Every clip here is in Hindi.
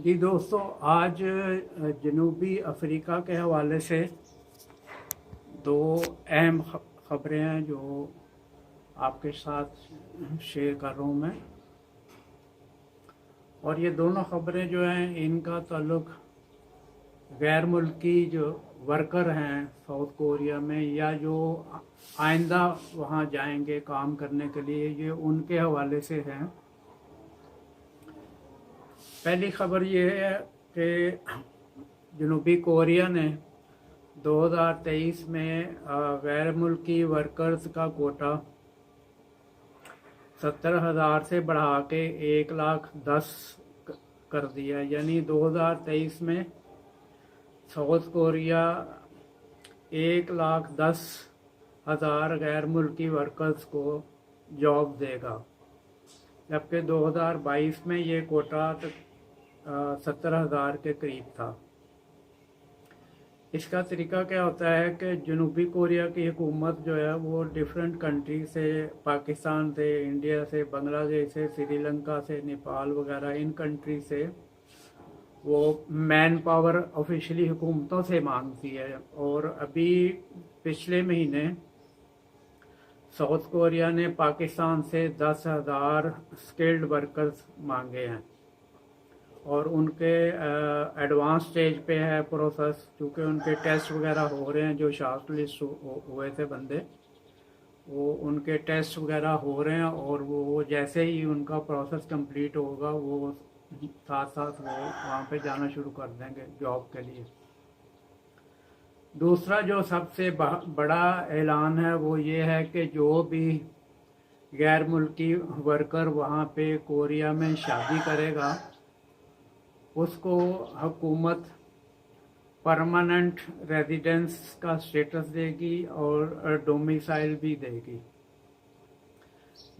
जी दोस्तों, आज जनूबी अफ्रीका के हवाले से दो अहम खबरें हैं जो आपके साथ शेयर कर रहा हूँ मैं। और ये दोनों खबरें जो हैं इनका ताल्लुक गैर मुल्की जो वर्कर हैं साउथ कोरिया में, या जो आइंदा वहाँ जाएंगे काम करने के लिए, ये उनके हवाले से हैं। पहली खबर ये है कि जनूबी कोरिया ने 2023 में गैर मुल्की वर्कर्स का कोटा 70,000 से बढ़ा के 1,10,000 कर दिया। यानी 2023 में साउथ कोरिया 1,10,000 गैर मुल्की वर्कर्स को जॉब देगा, जबकि 2022 में ये कोटा 70,000 के करीब था। इसका तरीका क्या होता है कि जनूबी कोरिया की हुकूमत जो है वो डिफरेंट कंट्री से, पाकिस्तान से, इंडिया से, बांग्लादेश से, श्रीलंका से, नेपाल वगैरह इन कंट्री से वो मैन पावर ऑफिशियली हुकूमतों से मांगती है। और अभी पिछले महीने साउथ कोरिया ने पाकिस्तान से 10,000 स्किल्ड वर्कर्स मांगे हैं और उनके एडवांस स्टेज पे है प्रोसेस, क्योंकि उनके टेस्ट वगैरह हो रहे हैं। जो शॉर्ट लिस्ट हुए थे बंदे, वो उनके टेस्ट वगैरह हो रहे हैं और वो जैसे ही उनका प्रोसेस कंप्लीट होगा वो साथ साथ वो वहाँ पे जाना शुरू कर देंगे जॉब के लिए। दूसरा जो सबसे बड़ा ऐलान है वो ये है कि जो भी गैर मुल्की वर्कर वहाँ पे कोरिया में शादी करेगा उसको हुकूमत परमानेंट रेजिडेंस का स्टेटस देगी और डोमिसाइल भी देगी,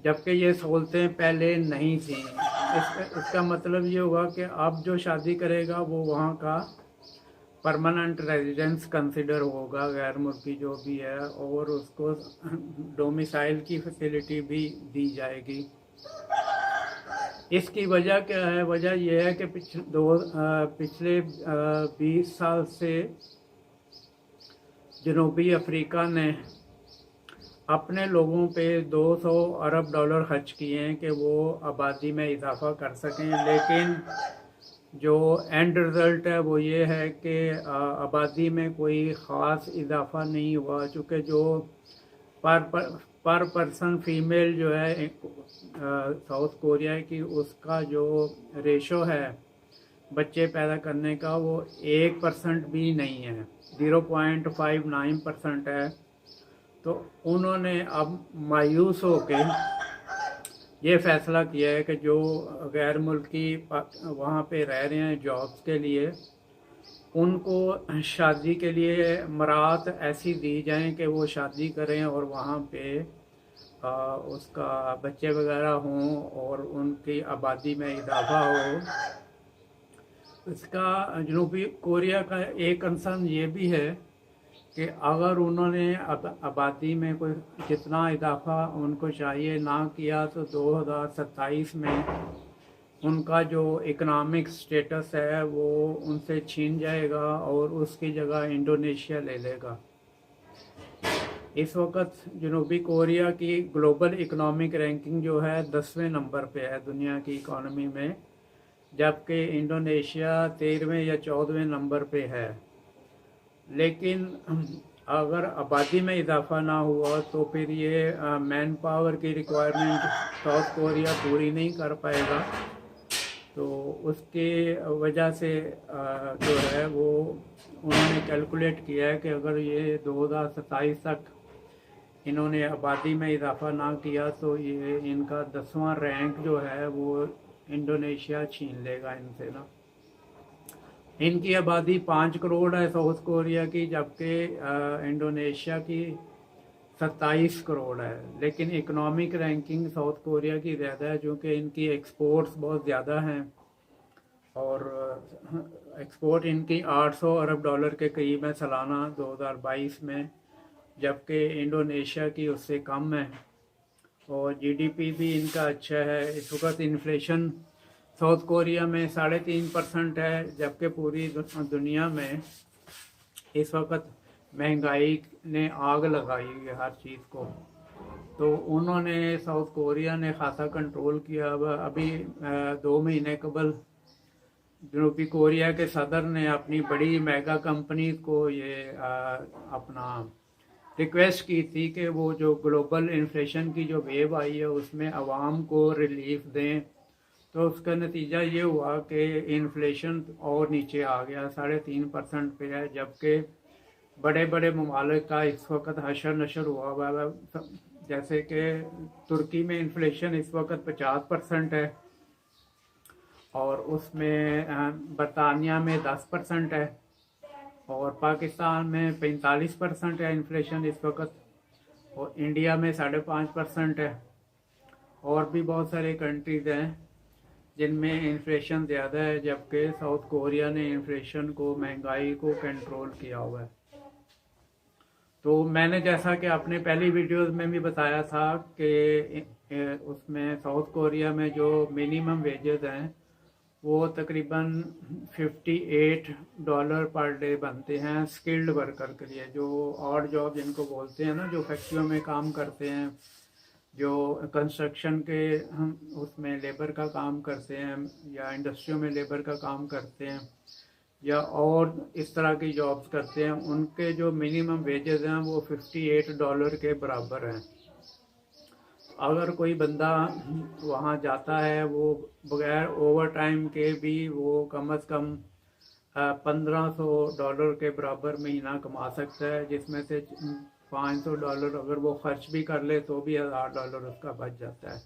जबकि ये सहूलतें पहले नहीं थी। इसका मतलब ये हुआ कि अब जो शादी करेगा वो वहाँ का परमानेंट रेजिडेंस कंसिडर होगा, गैर मुल्की जो भी है, और उसको डोमिसाइल की फैसिलिटी भी दी जाएगी। इसकी वजह क्या है? वजह यह है कि पिछले 20 साल से जनूबी अफ्रीका ने अपने लोगों पे 200 अरब डॉलर खर्च किए हैं कि वो आबादी में इजाफा कर सकें, लेकिन जो एंड रिज़ल्ट है वो ये है कि आबादी में कोई ख़ास इजाफा नहीं हुआ, चूँकि जो पर पर्सन फीमेल जो है साउथ कोरिया की, उसका जो रेशो है बच्चे पैदा करने का वो 1% भी नहीं है, 0.59% है। तो उन्होंने अब मायूस होकर ये फैसला किया है कि जो गैर मुल्की वहाँ पे रह रहे हैं जॉब्स के लिए, उनको शादी के लिए मरात ऐसी दी जाएं कि वो शादी करें और वहाँ पे उसका बच्चे वगैरह हों और उनकी आबादी में इजाफा हो। इसका जनूबी कोरिया का एक कंसर्न ये भी है कि अगर उन्होंने आबादी में कोई जितना इजाफा उनको चाहिए ना किया तो 2027 में उनका जो इकोनॉमिक स्टेटस है वो उनसे छीन जाएगा और उसकी जगह इंडोनेशिया ले लेगा। इस वक्त जनूबी कोरिया की ग्लोबल इकोनॉमिक रैंकिंग जो है 10वें नंबर पे है दुनिया की इकोनॉमी में, जबकि इंडोनेशिया 13वें या 14वें नंबर पे है। लेकिन अगर आबादी में इजाफा ना हुआ तो फिर ये मैन पावर की रिक्वायरमेंट साउथ कोरिया पूरी नहीं कर पाएगा। तो उसकी वजह से जो है वो उन्होंने कैलकुलेट किया है कि अगर ये 2027 तक इन्होंने आबादी में इजाफा ना किया तो ये इनका 10वां रैंक जो है वो इंडोनेशिया छीन लेगा इनसे ना। इनकी आबादी 5 करोड़ है साउथ कोरिया की, जबकि इंडोनेशिया की 27 करोड़ है। लेकिन इकोनॉमिक रैंकिंग साउथ कोरिया की ज़्यादा है, क्योंकि इनकी एक्सपोर्ट्स बहुत ज़्यादा हैं और एक्सपोर्ट इनकी 800 अरब डॉलर के करीब है सालाना 2022 में, जबकि इंडोनेशिया की उससे कम है। और जीडीपी भी इनका अच्छा है। इस वक्त इन्फ्लेशन साउथ कोरिया में 3.5% है, जबकि पूरी दुनिया में इस वक्त महंगाई ने आग लगाई है हर चीज़ को। तो उन्होंने साउथ कोरिया ने खासा कंट्रोल किया। अभी 2 महीने कबल जनूबी कोरिया के सदर ने अपनी बड़ी मेगा कंपनीज को ये अपना रिक्वेस्ट की थी कि वो जो ग्लोबल इन्फ्लेशन की जो वेव आई है उसमें आवाम को रिलीफ दें। तो उसका नतीजा ये हुआ कि इन्फ्लेशन और नीचे आ गया, 3.5% पे है, जबकि बड़े बड़े ममालिक का इस वक्त हशर नशर हुआ है। जैसे कि तुर्की में इन्फ्लेशन इस वक्त 50% है, और उसमें बरतानिया में 10% है, और पाकिस्तान में 45% है इन्फ्लेशन इस वक्त, और इंडिया में 5.5% है। और भी बहुत सारे कंट्रीज हैं जिनमें इन्फ्लेशन ज़्यादा है, जबकि साउथ कोरिया ने इन्फ्लेशन को, महंगाई को कंट्रोल किया हुआ है। तो मैंने जैसा कि अपने पहली वीडियोस में भी बताया था कि उसमें साउथ कोरिया में जो मिनिमम वेजेस हैं वो तकरीबन $58 पर डे बनते हैं स्किल्ड वर्कर के लिए, जो ऑड जॉब जिनको बोलते हैं ना, जो फैक्ट्रियों में काम करते हैं, जो कंस्ट्रक्शन के उसमें लेबर का काम करते हैं, या इंडस्ट्रियों में लेबर का काम करते हैं, या और इस तरह की जॉब्स करते हैं, उनके जो मिनिमम वेजेस हैं वो $58 के बराबर हैं। अगर कोई बंदा वहाँ जाता है वो बगैर ओवर टाइम के भी वो कम से कम $1500 के बराबर महीना कमा सकता है, जिसमें से $500 अगर वो खर्च भी कर ले तो भी $1000 उसका बच जाता है।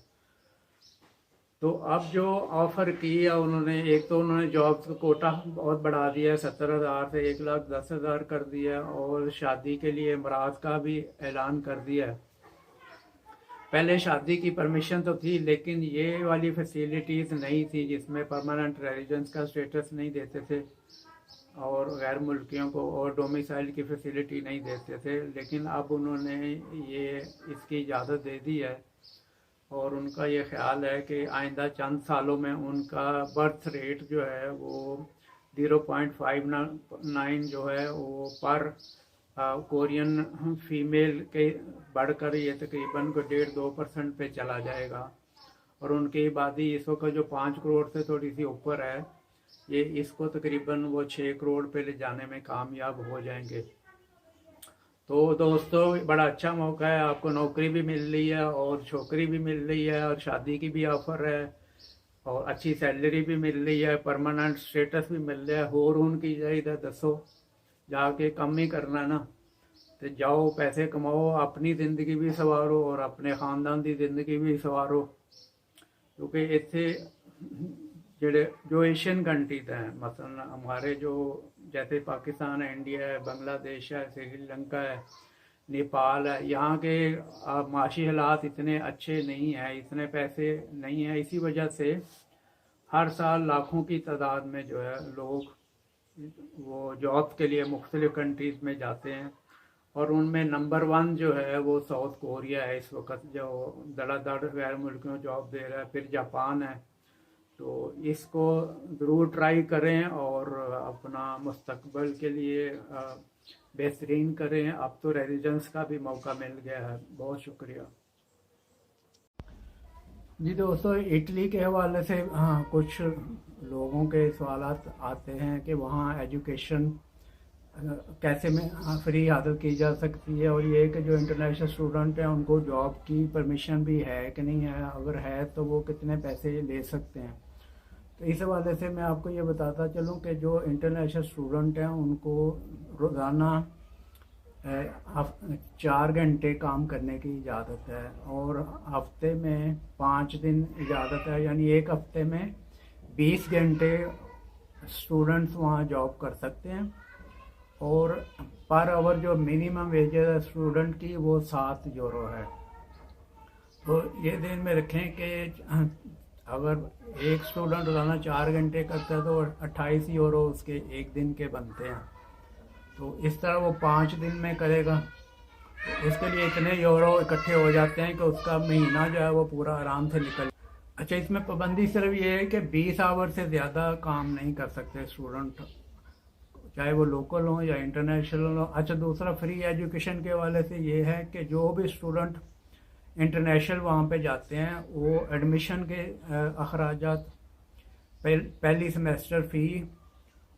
तो अब जो ऑफ़र किया उन्होंने, एक तो उन्होंने जॉब्स का कोटा बहुत बढ़ा दिया है, 70,000 से 1,10,000 कर दिया, और शादी के लिए मराज का भी ऐलान कर दिया है। पहले शादी की परमिशन तो थी, लेकिन ये वाली फैसिलिटीज़ नहीं थी जिसमें परमानेंट रेजिडेंस का स्टेटस नहीं देते थे और गैर मुल्कियों को और डोमिसाइल की फैसिलिटी नहीं देते थे। लेकिन अब उन्होंने ये इसकी इजाज़त दे दी है, और उनका ये ख्याल है कि आइंदा चंद सालों में उनका बर्थ रेट जो है वो 0.59 जो है वो पर कोरियन फीमेल के बढ़कर ये तकरीबन को 1.5-2% पे चला जाएगा। और उनकी आबादी इस वक्त जो 5 करोड़ से थोड़ी सी ऊपर है, ये इसको तकरीबन वो 6 करोड़ पे ले जाने में कामयाब हो जाएंगे। तो दोस्तों, बड़ा अच्छा मौका है, आपको नौकरी भी मिल रही है और छोकरी भी मिल रही है और शादी की भी ऑफ़र है और अच्छी सैलरी भी मिल रही है, परमानेंट स्टेटस भी मिल रहा है। होर उनकी चाहिए दसो, जाके कम ही करना ना, तो जाओ पैसे कमाओ, अपनी ज़िंदगी भी संवारो और अपने ख़ानदान की ज़िंदगी भी संवारो। क्योंकि इतने जो एशियन कंट्रीज हैं, मसलन हमारे जो जैसे पाकिस्तान है, इंडिया है, बांग्लादेश है, श्रीलंका है, नेपाल है, यहाँ के माशी हालात इतने अच्छे नहीं हैं, इतने पैसे नहीं हैं। इसी वजह से हर साल लाखों की तादाद में जो है लोग वो जॉब के लिए मुख्तलिफ़ कंट्रीज़ में जाते हैं, और उनमें नंबर 1 जो है वो साउथ कोरिया है इस वक्त, जो धड़ाधड़ गैर मुल्कियों जॉब दे रहा है। फिर जापान है। तो इसको ज़रूर ट्राई करें और अपना मुस्तकबिल के लिए बेहतरीन करें। अब तो रेजिडेंस का भी मौका मिल गया है। बहुत शुक्रिया जी। दोस्तों, इटली के हवाले से कुछ लोगों के सवालात आते हैं कि वहाँ एजुकेशन कैसे में फ्री हासिल की जा सकती है, और ये कि जो इंटरनेशनल स्टूडेंट हैं उनको जॉब की परमिशन भी है कि नहीं है, अगर है तो वो कितने पैसे ले सकते हैं। तो इस हवाले से मैं आपको ये बताता चलूँ कि जो इंटरनेशनल स्टूडेंट हैं उनको रोज़ाना 4 घंटे काम करने की इजाज़त है, और हफ्ते में 5 दिन इजाज़त है, यानी एक हफ्ते में 20 घंटे स्टूडेंट्स वहाँ जॉब कर सकते हैं। और पर आवर जो मिनिमम वेजेस है स्टूडेंट की वो €7 है। तो ये ध्यान में रखें कि अगर एक स्टूडेंट रोज़ाना 4 घंटे करता है तो €28 उसके एक दिन के बनते हैं। तो इस तरह वो 5 दिन में करेगा तो उसके लिए इतने यूरो इकट्ठे हो जाते हैं कि उसका महीना जो है वो पूरा आराम से निकल। अच्छा, इसमें पाबंदी सिर्फ ये है कि 20 आवर से ज़्यादा काम नहीं कर सकते स्टूडेंट, चाहे वो लोकल हो या इंटरनेशनल हो। अच्छा, दूसरा फ्री एजुकेशन के वाले से ये है कि जो भी स्टूडेंट इंटरनेशनल वहाँ पे जाते हैं वो एडमिशन के अखराजात, पहली सेमेस्टर फ़ी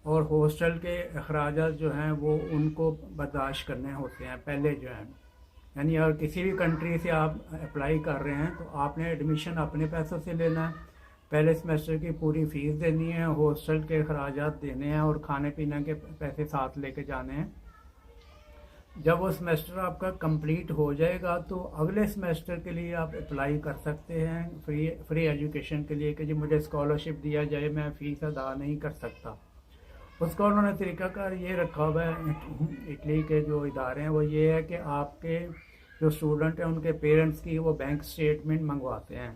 और हॉस्टल के अखराजात जो हैं वो उनको बर्दाश्त करने होते हैं पहले जो हैं। यानी अगर किसी भी कंट्री से आप अप्लाई कर रहे हैं तो आपने एडमिशन अपने पैसों से लेना है, पहले सेमेस्टर की पूरी फ़ीस देनी है, हॉस्टल के अखराजात देने हैं और खाने पीने के पैसे साथ लेके जाने हैं। जब वो सेमेस्टर आपका कंप्लीट हो जाएगा तो अगले सेमेस्टर के लिए आप अप्लाई कर सकते हैं फ्री एजुकेशन के लिए कि जी मुझे स्कॉलरशिप दिया जाए, मैं फ़ीस अदा नहीं कर सकता। उसका उन्होंने तरीक़ाकार ये रखा हुआ है, इटली के जो इदारे हैं वो ये है कि आपके जो स्टूडेंट हैं उनके पेरेंट्स की वो बैंक स्टेटमेंट मंगवाते हैं,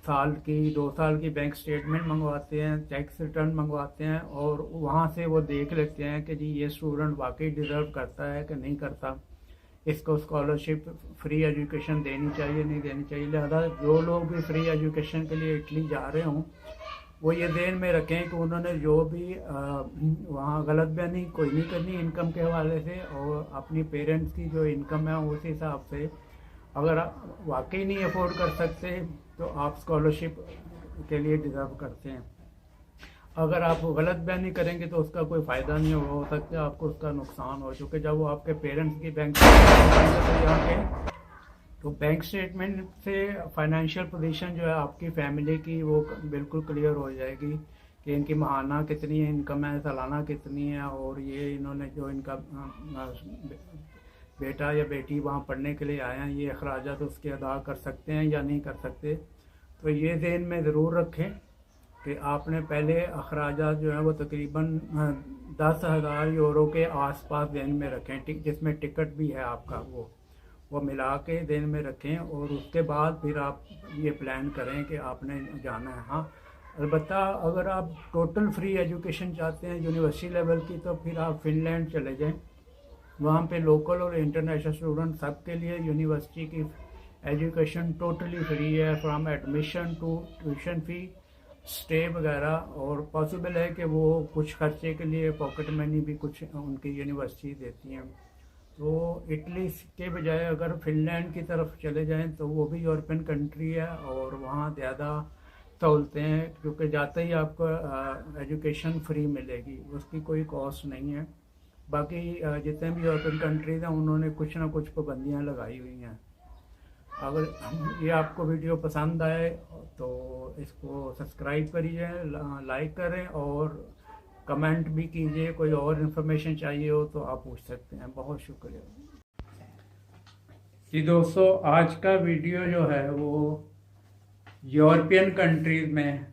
साल की 2 साल की बैंक स्टेटमेंट मंगवाते हैं, टैक्स रिटर्न मंगवाते हैं और वहाँ से वो देख लेते हैं कि जी ये स्टूडेंट वाकई डिज़र्व करता है कि नहीं करता, इसको स्कॉलरशिप फ्री एजुकेशन देनी चाहिए नहीं देनी चाहिए। लिहाजा जो लोग भी फ्री एजुकेशन के लिए इटली जा रहे हों वो ये ध्यान में रखें कि उन्होंने जो भी वहाँ गलत बयानी कोई नहीं करनी इनकम के हवाले से, और अपनी पेरेंट्स की जो इनकम है उस हिसाब से अगर आप वाकई नहीं अफोर्ड कर सकते तो आप स्कॉलरशिप के लिए डिज़र्व करते हैं। अगर आप गलत बयानी करेंगे तो उसका कोई फ़ायदा नहीं हो सकता, आपको उसका नुकसान हो, चूँकि जब वो आपके पेरेंट्स की बैंक स्टेटमेंट तो बैंक स्टेटमेंट से फाइनेंशियल पोजीशन जो है आपकी फैमिली की वो बिल्कुल क्लियर हो जाएगी कि इनकी माहाना कितनी है इनकम है, सालाना कितनी है, और ये इन्होंने जो इनका बेटा या बेटी वहाँ पढ़ने के लिए आए हैं ये अखराजात तो उसके अदा कर सकते हैं या नहीं कर सकते। तो ये ज़हन में ज़रूर रखें कि आपने पहले अखराजात जो हैं वो तकरीबन 10,000 यूरो के आसपास ज़हन में रखें, जिसमें टिकट भी है आपका, वो मिला के ध्यान में रखें और उसके बाद फिर आप ये प्लान करें कि आपने जाना है। हाँ, अलबत्ता अगर आप टोटल फ्री एजुकेशन चाहते हैं यूनिवर्सिटी लेवल की तो फिर आप फिनलैंड चले जाएं, वहाँ पे लोकल और इंटरनेशनल स्टूडेंट सब के लिए यूनिवर्सिटी की एजुकेशन टोटली फ्री है, from admission to tuition fee, stay वगैरह, और पॉसिबल है कि वो कुछ खर्चे के लिए पॉकेट मनी भी कुछ उनकी यूनिवर्सिटी देती हैं। तो इटली के बजाय अगर फिनलैंड की तरफ चले जाएं तो वो भी यूरोपियन कंट्री है और वहाँ ज़्यादा सहूलतें हैं, क्योंकि जाते ही आपको एजुकेशन फ्री मिलेगी, उसकी कोई कॉस्ट नहीं है। बाकी जितने भी यूरोपियन कंट्रीज़ हैं उन्होंने कुछ ना कुछ पाबंदियाँ लगाई हुई हैं। अगर ये आपको वीडियो पसंद आए तो इसको सब्सक्राइब करिए, लाइक करें और कमेंट भी कीजिए। कोई और इन्फॉर्मेशन चाहिए हो तो आप पूछ सकते हैं। बहुत शुक्रिया जी दोस्तों, आज का वीडियो जो है वो यूरोपियन कंट्रीज़ में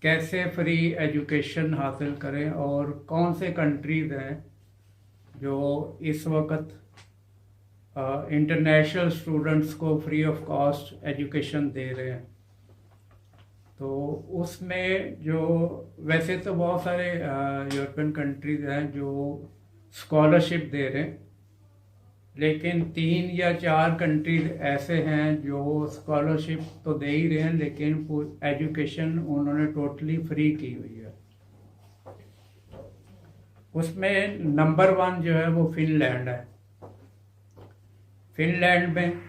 कैसे फ्री एजुकेशन हासिल करें और कौन से कंट्रीज़ हैं जो इस वक्त इंटरनेशनल स्टूडेंट्स को फ्री ऑफ कॉस्ट एजुकेशन दे रहे हैं। तो उसमें जो वैसे तो बहुत सारे यूरोपियन कंट्रीज़ हैं जो स्कॉलरशिप दे रहे हैं, लेकिन 3 या 4 कंट्रीज़ ऐसे हैं जो स्कॉलरशिप तो दे ही रहे हैं लेकिन एजुकेशन उन्होंने टोटली फ्री की हुई है। उसमें नंबर 1 जो है वो फिनलैंड है। फिनलैंड में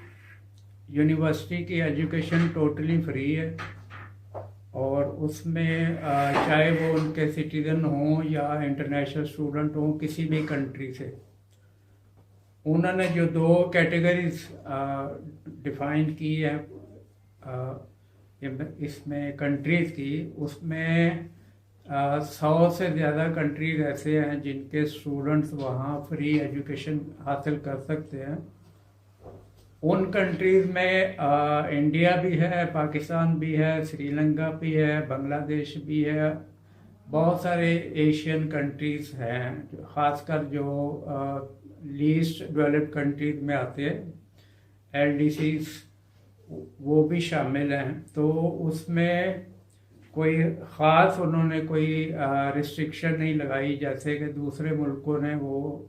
यूनिवर्सिटी की एजुकेशन टोटली फ्री है और उसमें चाहे वो उनके सिटीज़न हों या इंटरनेशनल स्टूडेंट हों किसी भी कंट्री से, उन्होंने जो 2 कैटेगरीज डिफ़ाइन की है इसमें कंट्रीज़ की, उसमें 100 से ज़्यादा कंट्रीज़ ऐसे हैं जिनके स्टूडेंट्स वहाँ फ्री एजुकेशन हासिल कर सकते हैं। उन कंट्रीज़ में इंडिया भी है, पाकिस्तान भी है, श्रीलंका भी है, बांग्लादेश भी है, बहुत सारे एशियन कंट्रीज़ हैं, ख़ासकर जो लीस्ट डेवलप्ड कंट्रीज़ में आते हैं, LDCs, वो भी शामिल हैं। तो उसमें कोई ख़ास उन्होंने कोई रिस्ट्रिक्शन नहीं लगाई जैसे कि दूसरे मुल्कों ने वो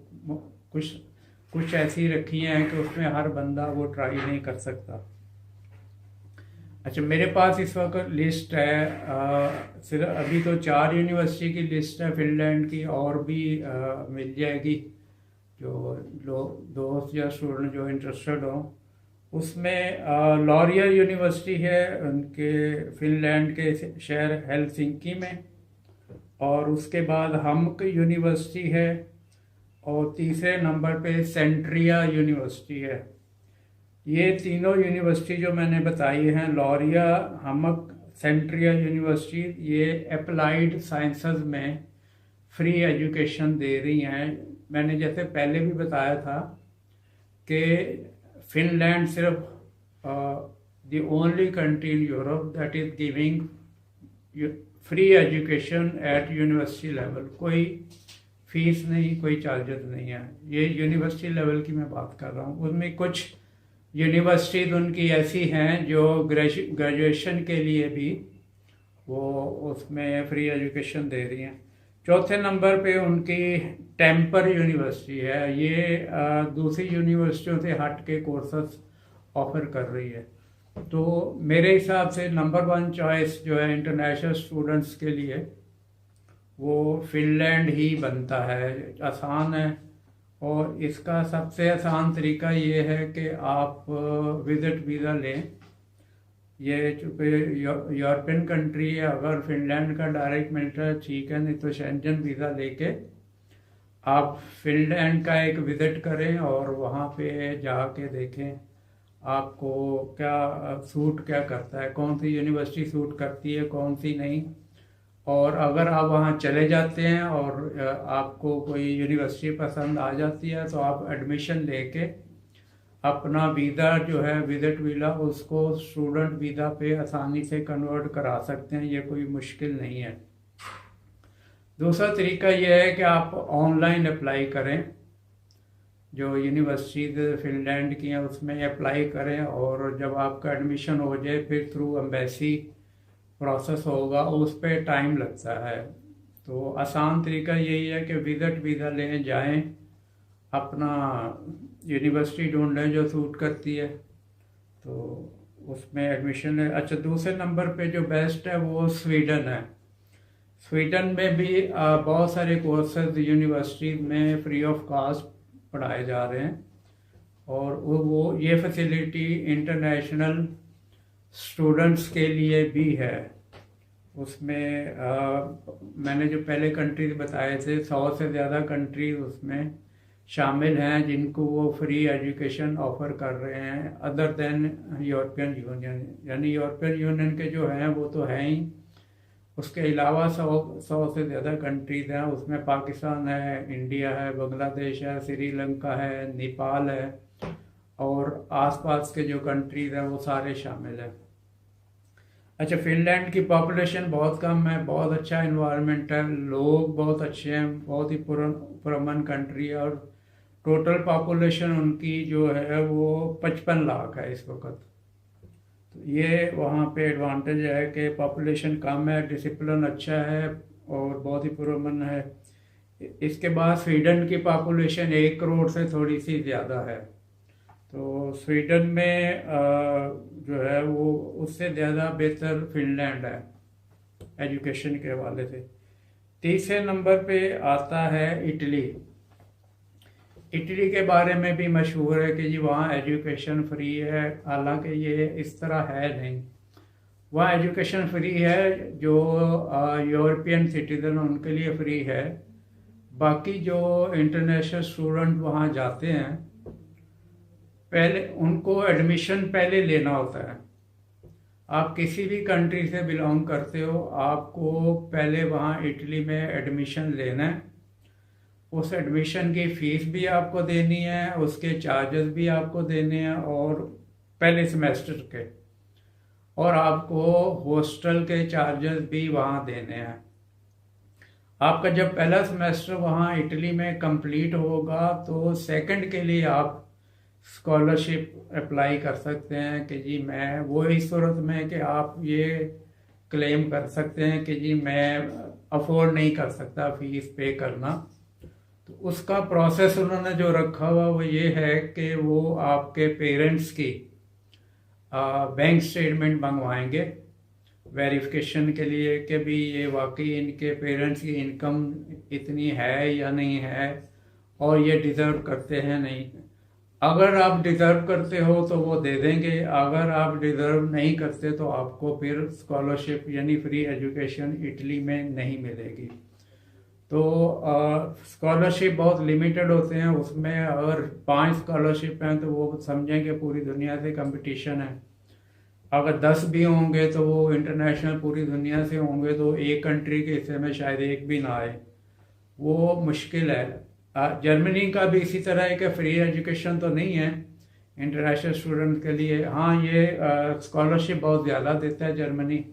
कुछ ऐसी रखी हैं कि उसमें हर बंदा वो ट्राई नहीं कर सकता। अच्छा, मेरे पास इस वक्त लिस्ट है, सिर्फ अभी तो 4 यूनिवर्सिटी की लिस्ट है फिनलैंड की, और भी मिल जाएगी जो लोग दोस्त या स्टूडेंट जो इंटरेस्टेड हो। उसमें लॉरिया यूनिवर्सिटी है उनके फिनलैंड के शहर हेलसिंकी में, और उसके बाद हमक यूनिवर्सिटी है, और तीसरे नंबर पे सेंट्रिया यूनिवर्सिटी है। ये तीनों यूनिवर्सिटी जो मैंने बताई हैं, लॉरिया, हमक, सेंट्रिया यूनिवर्सिटी, ये अप्लाइड साइंसेस में फ्री एजुकेशन दे रही हैं। मैंने जैसे पहले भी बताया था कि फिनलैंड सिर्फ the only country in Europe that is giving free education at university level. कोई फीस नहीं, कोई चार्जेस नहीं है। ये यूनिवर्सिटी लेवल की मैं बात कर रहा हूँ। उसमें कुछ यूनिवर्सिटीज उनकी ऐसी हैं जो ग्रेजुएशन के लिए भी वो उसमें फ्री एजुकेशन दे रही हैं। चौथे नंबर पे उनकी टेम्पर यूनिवर्सिटी है। ये दूसरी यूनिवर्सिटियों से हट के कोर्सेस ऑफर कर रही है। तो मेरे हिसाब से नंबर 1 चॉइस जो है इंटरनेशनल स्टूडेंट्स के लिए वो फिनलैंड ही बनता है। आसान है, और इसका सबसे आसान तरीका ये है कि आप विजिट वीज़ा लें। ये चूँकि यूरोपियन कंट्री है, अगर फिनलैंड का डायरेक्ट मिलता है ठीक है, नहीं तो शेंजन वीज़ा लेके आप फिनलैंड का एक विज़िट करें और वहाँ पे जाके देखें आपको क्या सूट क्या करता है, कौन सी यूनिवर्सिटी सूट करती है, कौन सी नहीं। और अगर आप वहाँ चले जाते हैं और आपको कोई यूनिवर्सिटी पसंद आ जाती है तो आप एडमिशन लेके अपना वीज़ा जो है विजिट वीज़ा उसको स्टूडेंट वीज़ा पे आसानी से कन्वर्ट करा सकते हैं। ये कोई मुश्किल नहीं है। दूसरा तरीका यह है कि आप ऑनलाइन अप्लाई करें। जो यूनिवर्सिटीज़ फिनलैंड की हैं उसमें अप्लाई करें, और जब आपका एडमिशन हो जाए फिर थ्रू एम्बेसी प्रोसेस होगा, उस पर टाइम लगता है। तो आसान तरीका यही है कि विजिट वीज़ा लें, जाएं, अपना यूनिवर्सिटी ढूंढ लें जो सूट करती है, तो उसमें एडमिशन है। अच्छा, दूसरे नंबर पे जो बेस्ट है वो स्वीडन है। स्वीडन में भी बहुत सारे कोर्सेज यूनिवर्सिटी में फ्री ऑफ कॉस्ट पढ़ाए जा रहे हैं, और वो ये फैसिलिटी इंटरनेशनल स्टूडेंट्स के लिए भी है। उसमें मैंने जो पहले कंट्रीज बताए थे, 100 से ज़्यादा कंट्रीज उसमें शामिल हैं जिनको वो फ्री एजुकेशन ऑफर कर रहे हैं, अदर देन यूरोपियन यूनियन। यानी यूरोपियन यूनियन के जो हैं वो तो हैं ही, उसके अलावा 100 से ज़्यादा कंट्रीज हैं। उसमें पाकिस्तान है, इंडिया है, बांग्लादेश है, श्रीलंका है, नेपाल है, और आसपास के जो कंट्रीज हैं वो सारे शामिल हैं। अच्छा, फिनलैंड की पॉपुलेशन बहुत कम है, बहुत अच्छा इन्वायरमेंट है, लोग बहुत अच्छे हैं, बहुत ही पुरअमन कंट्री है, और टोटल पॉपुलेशन उनकी जो है वो 55 लाख है इस वक्त। तो ये वहाँ पे एडवांटेज है कि पॉपुलेशन कम है, डिसिप्लिन अच्छा है, और बहुत ही पुरअमन है। इसके बाद स्वीडन की पॉपुलेशन 1 करोड़ से थोड़ी सी ज़्यादा है। तो स्वीडन में जो है वो उससे ज़्यादा बेहतर फिनलैंड है एजुकेशन के हवाले से। तीसरे नंबर पे आता है इटली। इटली के बारे में भी मशहूर है कि जी वहाँ एजुकेशन फ्री है, हालांकि ये इस तरह है नहीं। वहाँ एजुकेशन फ्री है, जो यूरोपियन सिटीज़न उनके लिए फ्री है। बाकी जो इंटरनेशनल स्टूडेंट वहाँ जाते हैं, पहले उनको एडमिशन पहले लेना होता है। आप किसी भी कंट्री से बिलोंग करते हो, आपको पहले वहाँ इटली में एडमिशन लेना है। उस एडमिशन की फ़ीस भी आपको देनी है, उसके चार्जेस भी आपको देने हैं, और पहले सेमेस्टर के, और आपको हॉस्टल के चार्जेस भी वहाँ देने हैं। आपका जब पहला सेमेस्टर वहाँ इटली में कंप्लीट होगा तो सेकंड के लिए आप स्कॉलरशिप अप्लाई कर सकते हैं कि जी मैं, वो इस सूरत में कि आप ये क्लेम कर सकते हैं कि जी मैं अफोर्ड नहीं कर सकता फीस पे करना। तो उसका प्रोसेस उन्होंने जो रखा हुआ वो ये है कि वो आपके पेरेंट्स की बैंक स्टेटमेंट मंगवाएंगे वेरिफिकेशन के लिए कि भी ये वाकई इनके पेरेंट्स की इनकम इतनी है या नहीं है और ये डिज़र्व करते हैं नहीं। अगर आप डिज़र्व करते हो तो वो दे देंगे, अगर आप डिज़र्व नहीं करते तो आपको फिर स्कॉलरशिप यानी फ्री एजुकेशन इटली में नहीं मिलेगी। तो स्कॉलरशिप बहुत लिमिटेड होते हैं, उसमें अगर 5 स्कॉलरशिप हैं तो वो समझें कि पूरी दुनिया से कंपटीशन है। अगर 10 भी होंगे तो वो इंटरनेशनल पूरी दुनिया से होंगे, तो एक कंट्री के हिस्से में शायद एक भी ना आए, वो मुश्किल है। जर्मनी का भी इसी तरह है कि फ्री एजुकेशन तो नहीं है इंटरनेशनल स्टूडेंट के लिए। हाँ, ये स्कॉलरशिप बहुत ज़्यादा देता है जर्मनी,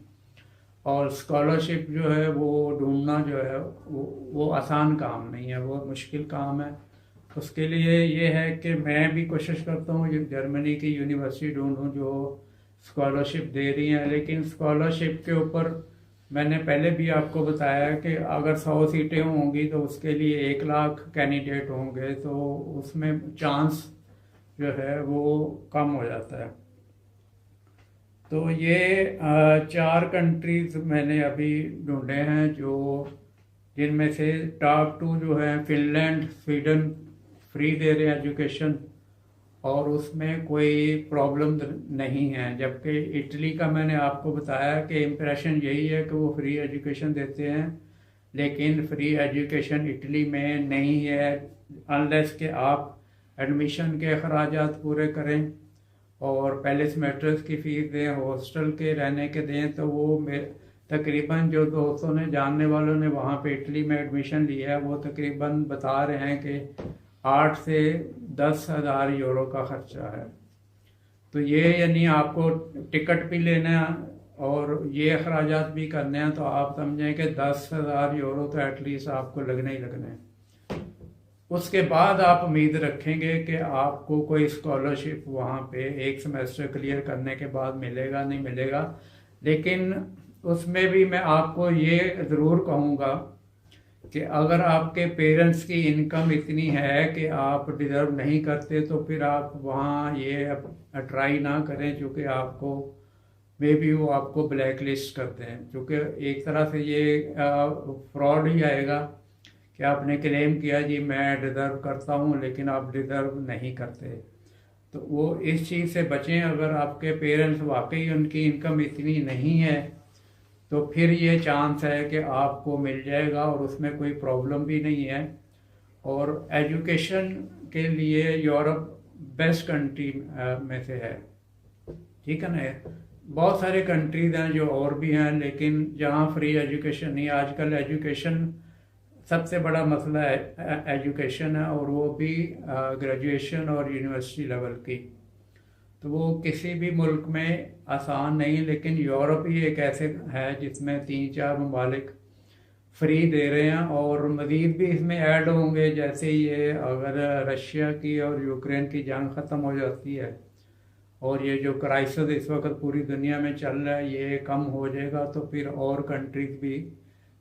और स्कॉलरशिप जो है वो ढूंढना जो है वो आसान काम नहीं है, वो मुश्किल काम है। उसके लिए ये है कि मैं भी कोशिश करता हूँ जर्मनी की यूनिवर्सिटी ढूंढूँ जो स्कॉलरशिप दे रही हैं। लेकिन स्कॉलरशिप के ऊपर मैंने पहले भी आपको बताया कि अगर 100 सीटें होंगी तो उसके लिए 1 लाख कैंडिडेट होंगे, तो उसमें चांस जो है वो कम हो जाता है। तो ये 4 कंट्रीज मैंने अभी ढूंढे हैं जो जिनमें से टॉप 2 जो है फिनलैंड, स्वीडन फ्री दे रहे हैं एजुकेशन और उसमें कोई प्रॉब्लम नहीं है। जबकि इटली का मैंने आपको बताया कि इम्प्रेशन यही है कि वो फ्री एजुकेशन देते हैं, लेकिन फ्री एजुकेशन इटली में नहीं है अनलेस कि आप एडमिशन के अखराजात पूरे करें और पहले सेमेस्टर्स की फ़ीस दें, हॉस्टल के रहने के दें। तो वो तकरीबन जो दोस्तों ने जानने वालों ने वहाँ पे इटली में एडमिशन लिया है वो तकरीबन बता रहे हैं कि 8 से 10 हज़ार यूरो का ख़र्चा है। तो ये यानी आपको टिकट भी लेना और ये अखराजात भी करने हैं, तो आप समझें कि 10,000 यूरो तो एटलीस्ट आपको लगने ही लगने हैं। उसके बाद आप उम्मीद रखेंगे कि आपको कोई स्कॉलरशिप वहाँ पे एक सेमेस्टर क्लियर करने के बाद मिलेगा नहीं मिलेगा। लेकिन उसमें भी मैं आपको ये ज़रूर कहूँगा कि अगर आपके पेरेंट्स की इनकम इतनी है कि आप डिज़र्व नहीं करते तो फिर आप वहाँ ये ट्राई ना करें, क्योंकि आपको मे बी वो आपको ब्लैक लिस्ट करते हैं। क्योंकि एक तरह से ये फ्रॉड ही आएगा कि आपने क्लेम किया जी मैं डिज़र्व करता हूँ, लेकिन आप डिज़र्व नहीं करते। तो वो इस चीज़ से बचें। अगर आपके पेरेंट्स वाकई उनकी इनकम इतनी नहीं है तो फिर ये चांस है कि आपको मिल जाएगा और उसमें कोई प्रॉब्लम भी नहीं है। और एजुकेशन के लिए यूरोप बेस्ट कंट्री में से है, ठीक है ना। बहुत सारे कंट्रीज हैं जो और भी हैं, लेकिन जहाँ फ्री एजुकेशन नहीं, आजकल एजुकेशन सबसे बड़ा मसला है एजुकेशन है, और वो भी ग्रेजुएशन और यूनिवर्सिटी लेवल की। तो वो किसी भी मुल्क में आसान नहीं, लेकिन यूरोप ही एक ऐसे है जिसमें 3-4 ममालिक फ्री दे रहे हैं और मज़ीद भी इसमें ऐड होंगे। जैसे ये अगर रशिया की और यूक्रेन की जंग ख़त्म हो जाती है और ये जो क्राइसिस इस वक्त पूरी दुनिया में चल रहा है ये कम हो जाएगा, तो फिर और कंट्रीज भी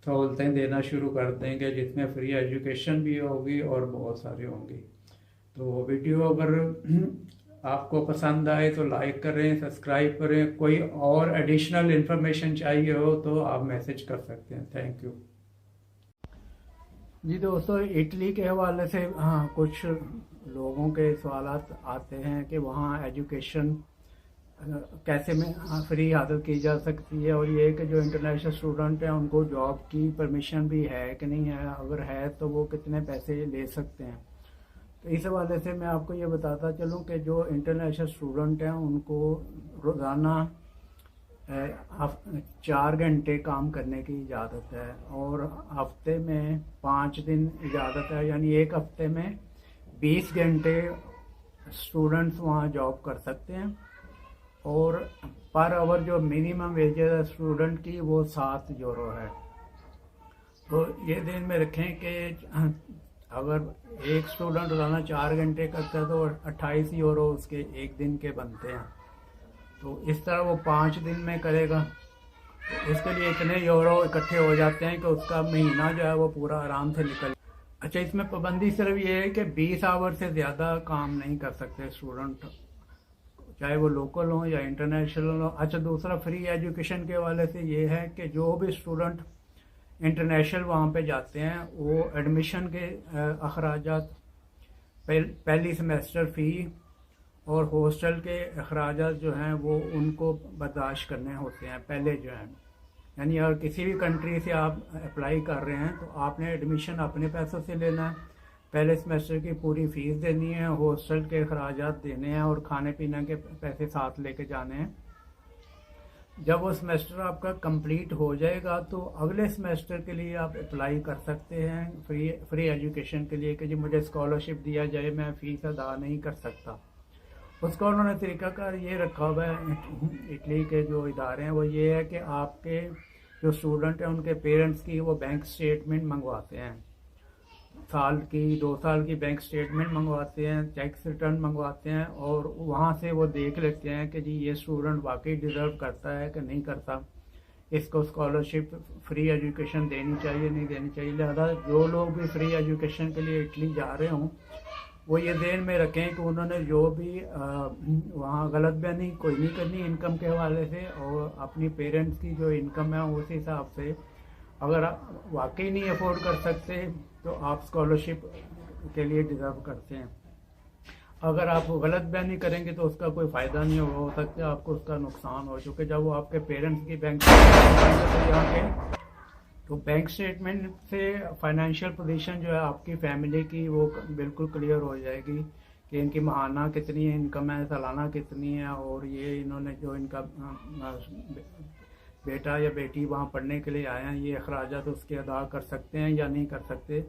सहूलतें देना शुरू कर देंगे जिसमें फ्री एजुकेशन भी होगी और बहुत सारी होंगी। तो वीडियो अगर आपको पसंद आए तो लाइक करें, सब्सक्राइब करें। कोई और एडिशनल इन्फॉर्मेशन चाहिए हो तो आप मैसेज कर सकते हैं। थैंक यू जी। दोस्तों, इटली के हवाले से हाँ कुछ लोगों के सवाल आते हैं कि वहाँ एजुकेशन कैसे में फ्री हासिल की जा सकती है, और ये कि जो इंटरनेशनल स्टूडेंट हैं उनको जॉब की परमिशन भी है कि नहीं है, अगर है तो वो कितने पैसे ले सकते हैं। तो इस हवाले से मैं आपको ये बताता चलूँ कि जो इंटरनेशनल स्टूडेंट हैं उनको रोज़ाना 4 घंटे काम करने की इजाज़त है और हफ्ते में 5 दिन इजाज़त है, यानी एक हफ्ते में 20 घंटे स्टूडेंट्स वहाँ जॉब कर सकते हैं। और पर आवर जो मिनिमम वेजेस है स्टूडेंट की वो 7 यूरो है। तो ये ध्यान में रखें कि अगर एक स्टूडेंट रोज़ाना 4 घंटे करता है तो 28 यूरो उसके एक दिन के बनते हैं। तो इस तरह वो 5 दिन में करेगा तो उसके लिए इतने यूरो इकट्ठे हो जाते हैं कि उसका महीना जो है वो पूरा आराम से निकल। अच्छा, इसमें पाबंदी सिर्फ ये है कि 20 आवर से ज़्यादा काम नहीं कर सकते स्टूडेंट, चाहे वो लोकल हो या इंटरनेशनल हो। अच्छा, दूसरा फ्री एजुकेशन के वाले से ये है कि जो भी स्टूडेंट इंटरनेशनल वहाँ पे जाते हैं वो एडमिशन के अखराजात, पहली सेमेस्टर फ़ी और हॉस्टल के अखराजात जो हैं वो उनको बर्दाश्त करने होते हैं पहले जो हैं। यानी अगर किसी भी कंट्री से आप अप्लाई कर रहे हैं तो आपने एडमिशन अपने पैसों से लेना है, पहले सेमेस्टर की पूरी फ़ीस देनी है, हॉस्टल के अखराजात देने हैं और खाने पीने के पैसे साथ लेके जाने हैं। जब वो सेमेस्टर आपका कंप्लीट हो जाएगा तो अगले सेमेस्टर के लिए आप अप्लाई कर सकते हैं फ्री एजुकेशन के लिए कि जी मुझे स्कॉलरशिप दिया जाए, मैं फ़ीस अदा नहीं कर सकता। उसका उन्होंने तरीक़ाकार ये रखा हुआ है इटली के जो इदारे हैं, वो ये है कि आपके जो स्टूडेंट हैं उनके पेरेंट्स की वो बैंक स्टेटमेंट मंगवाते हैं, साल की 2 साल की बैंक स्टेटमेंट मंगवाते हैं, टैक्स रिटर्न मंगवाते हैं और वहाँ से वो देख लेते हैं कि जी ये स्टूडेंट वाकई डिज़र्व करता है कि नहीं करता, इसको स्कॉलरशिप फ्री एजुकेशन देनी चाहिए नहीं देनी चाहिए। लिहाजा जो लोग भी फ्री एजुकेशन के लिए इटली जा रहे हों वो ये ध्यान में रखें कि उन्होंने जो भी वहाँ गलत बयानी कोई नहीं करनी इनकम के हवाले से, और अपनी पेरेंट्स की जो इनकम है उस हिसाब से अगर आप वाकई नहीं अफोर्ड कर सकते तो आप स्कॉलरशिप के लिए डिज़र्व करते हैं। अगर आप गलत बयानी करेंगे तो उसका कोई फ़ायदा नहीं हो सकता, आपको उसका नुकसान हो, चूँकि जब वो आपके पेरेंट्स की बैंक स्टेटमेंट तो बैंक स्टेटमेंट से फाइनेंशियल पोजीशन जो है आपकी फैमिली की वो बिल्कुल क्लियर हो जाएगी कि इनकी माहाना कितनी इनकम है, सालाना कितनी है, और ये इन्होंने जो इनका बेटा या बेटी वहाँ पढ़ने के लिए आए हैं ये अखराजात तो उसके अदा कर सकते हैं या नहीं कर सकते।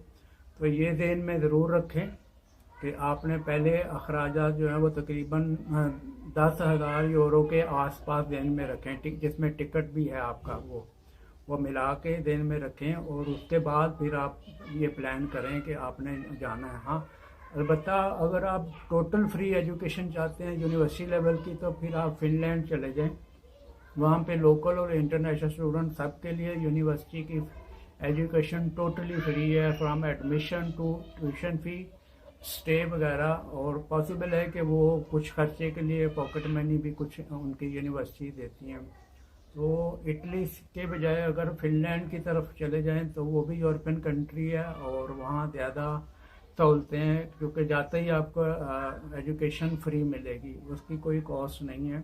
तो ये ज़हन में ज़रूर रखें कि आपने पहले अखराजात जो हैं वो तकरीबन 10,000 यूरो के आसपास ज़हन में रखें, जिसमें टिकट भी है आपका, वो मिला के ध्यान में रखें और उसके बाद फिर आप ये प्लान करें कि आपने जाना है। हाँ, अलबत्ता अगर आप टोटल फ्री एजुकेशन चाहते हैं यूनिवर्सिटी लेवल की तो फिर आप फिनलैंड चले जाएं, वहाँ पे लोकल और इंटरनेशनल स्टूडेंट सब के लिए यूनिवर्सिटी की एजुकेशन टोटली फ्री है, from admission to tuition fee, stay वगैरह, और पॉसिबल है कि वो कुछ खर्चे के लिए पॉकेट मनी भी कुछ उनकी यूनिवर्सिटी देती हैं। तो इटली के बजाय अगर फिनलैंड की तरफ चले जाएं तो वो भी यूरोपियन कंट्री है और वहाँ ज़्यादा सहूलतें हैं, क्योंकि जाते ही आपको एजुकेशन फ्री मिलेगी, उसकी कोई कॉस्ट नहीं है।